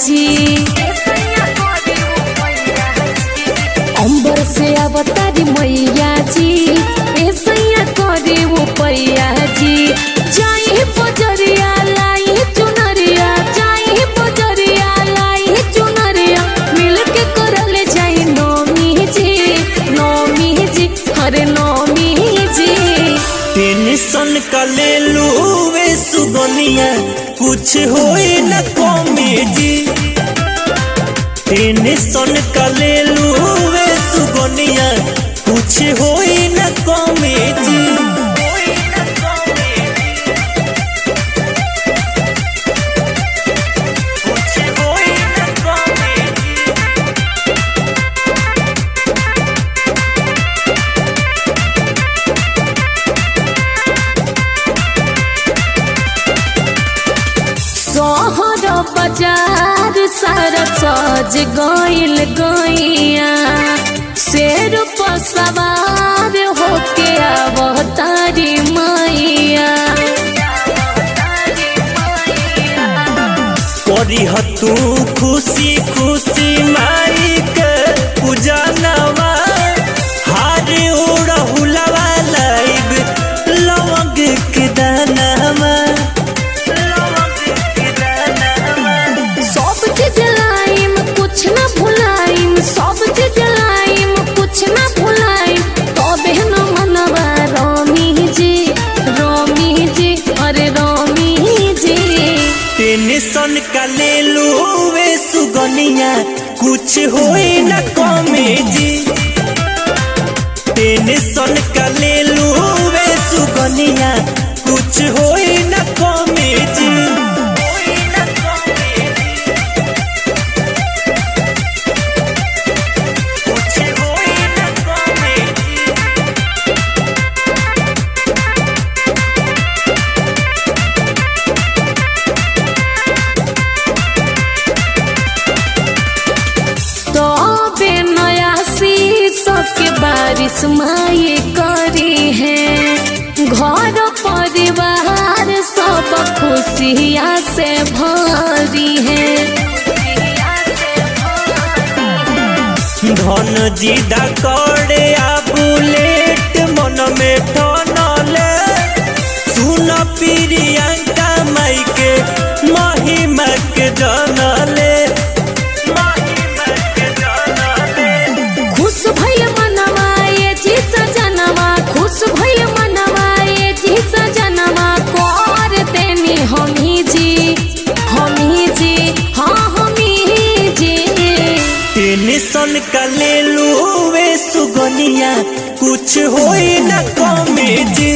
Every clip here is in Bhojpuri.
जी। अंबर से अवतारी मैया जी, ऐसैया करे वो पैया जी। जाई बजरिया लाई चुनरिया, जाई बजरिया लाई चुनरिया, मिल के करल जाई नौमी जी, नौमी जी, अरे नौमी जी। टेंशन का ले लू वे सुगनिया, कुछ होए न कमी जी। टेंशन का ले लू वे सुगनिया, कुछ होए न कमी जी। शहर बाजार सारा सज गइल गइया, शेर पर सवार होके अवतारी मैया। करी तू खुशी खुशी माई के पूजा नवा, हार उड़हुलवा लाइब लवंग के दानवा। सब चीज लाइम कुछ न भुलाइम, सब चीज लाइम कुछ न भुलाइम, तबे न मनवा रामी जी, रामी जी, अरे रामी जी। टेंशन का ले लू वे सुगनिया, कुछ होए न कमी जी। टेंशन का ले लू वे सुगनिया, कुछ होए न कमी जी। तबे नया शीर्षक के बारिश माए करी है, घर परिवार सब खुशियाँ से भरी है। धन जिदा करे आ बुलेट मन में ठनले, सुन प्रियंका माई के महिमा के जनले। खुश भइल मनवा ये जी सजनवा, खुश भइल मनवा ये जी सजनवा, कर देनी हमी जी, हमी जी, हाँ हमी जी। टेंशन का ले लू वे सुगनिया, कुछ होए न कमी जी।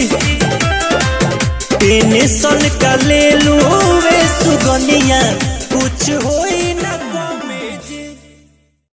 टेंशन का ले लू वे सुगनिया, कुछ हो